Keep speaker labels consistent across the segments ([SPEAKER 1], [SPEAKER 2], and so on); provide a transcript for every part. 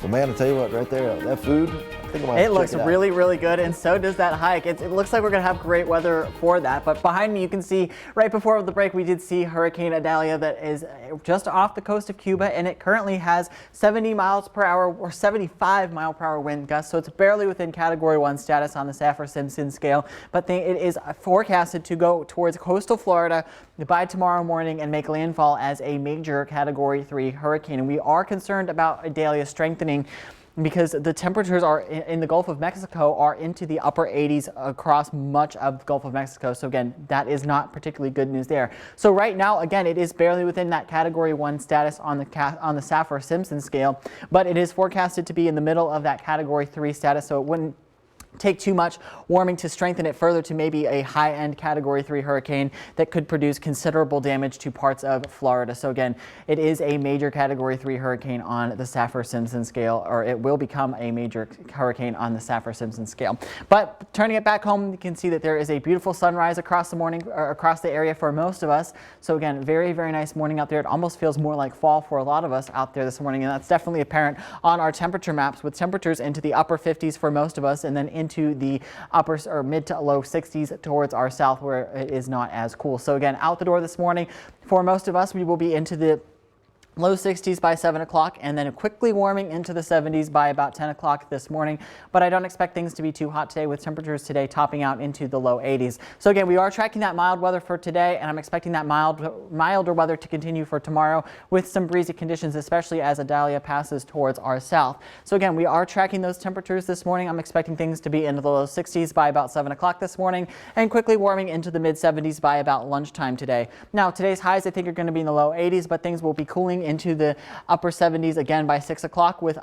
[SPEAKER 1] Well, man, I tell you what, right there, that food, I think I might have
[SPEAKER 2] It
[SPEAKER 1] to
[SPEAKER 2] looks
[SPEAKER 1] check it out.
[SPEAKER 2] really, really good, and so does that hike. It looks like we're going to have great weather for that. But behind me, you can see right before the break, we did see Hurricane Idalia that is just off the coast of Cuba, and it currently has 70 miles per hour or 75 mile per hour wind gusts. So it's barely within Category 1 status on the Saffir-Simpson scale. But it is forecasted to go towards coastal Florida by tomorrow morning and make landfall as a major Category 3 hurricane. And we are concerned about Idalia strengthening because the temperatures are in the Gulf of Mexico are into the upper 80s across much of the Gulf of Mexico. So again, that is not particularly good news there. So right now, again, it is barely within that Category 1 status on the Saffir-Simpson scale, but it is forecasted to be in the middle of that Category 3 status. So it wouldn't take too much warming to strengthen it further to maybe a high-end Category 3 hurricane that could produce considerable damage to parts of Florida. So again, it is a major Category 3 hurricane on the Saffir-Simpson scale, or it will become a major hurricane on the Saffir-Simpson scale. But turning it back home, you can see that there is a beautiful sunrise across the morning, or across the area for most of us. So again, very, very nice morning out there. It almost feels more like fall for a lot of us out there this morning, and that's definitely apparent on our temperature maps with temperatures into the upper 50s for most of us, and then into the upper or mid to low 60s towards our south where it is not as cool. So again, out the door this morning for most of us, we will be into the low 60s by 7 o'clock and then quickly warming into the 70s by about 10 o'clock this morning. But I don't expect things to be too hot today, with temperatures today topping out into the low 80s. So again, we are tracking that mild weather for today, and I'm expecting that milder weather to continue for tomorrow with some breezy conditions, especially as Idalia passes towards our south. So again, we are tracking those temperatures this morning. I'm expecting things to be into the low 60s by about 7 o'clock this morning and quickly warming into the mid 70s by about lunchtime today. Now, today's highs I think are going to be in the low 80s, but things will be cooling into the upper 70s again by 6 o'clock with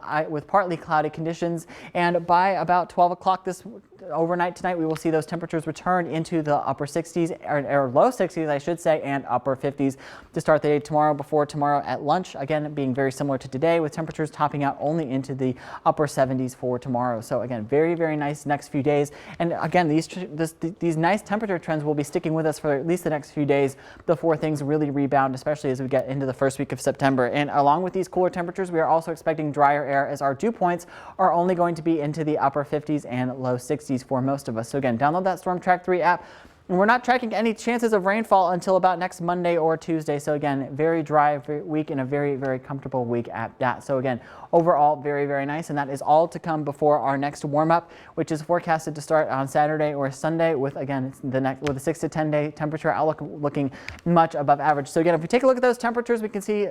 [SPEAKER 2] partly cloudy conditions, and by about 12 o'clock this overnight tonight we will see those temperatures return into the upper 60s or low 60s I should say, and upper 50s to start the day tomorrow, before tomorrow at lunch again being very similar to today, with temperatures topping out only into the upper 70s for tomorrow. So again, very, very nice next few days, and again these nice temperature trends will be sticking with us for at least the next few days before things really rebound, especially as we get into the first week of September. And along with these cooler temperatures, we are also expecting drier air, as our dew points are only going to be into the upper 50s and low 60s for most of us. So again, download that Storm Track 3 app. And we're not tracking any chances of rainfall until about next Monday or Tuesday. So again, very dry week and a very, very comfortable week at that. So again, overall, very, very nice. And that is all to come before our next warm up, which is forecasted to start on Saturday or Sunday with, again, with a 6 to 10 day temperature outlook looking much above average. So again, if we take a look at those temperatures, we can see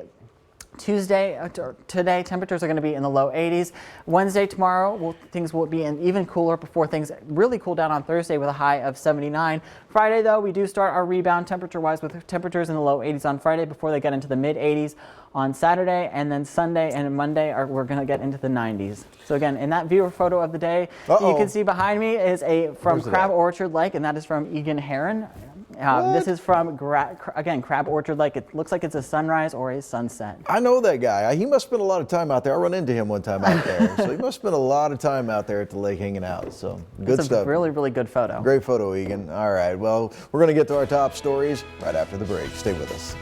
[SPEAKER 2] today temperatures are going to be in the low 80s. Wednesday, tomorrow, things will be even cooler before things really cool down on Thursday with a high of 79. Friday, though, we do start our rebound temperature-wise with temperatures in the low 80s on Friday before they get into the mid 80s on Saturday, and then Sunday and Monday we're going to get into the 90s. So again, in that viewer photo of the day, you can see behind me is from Crab Orchard Lake, and that is from Egan Heron. This is from, again, Crab Orchard Lake. It looks like it's a sunrise or a sunset.
[SPEAKER 1] I know that guy. He must spend a lot of time out there. I run into him one time out there. So he must spend a lot of time out there at the lake hanging out. So good stuff.
[SPEAKER 2] It's a really, really good photo.
[SPEAKER 1] Great photo, Egan. All right. Well, we're going to get to our top stories right after the break. Stay with us.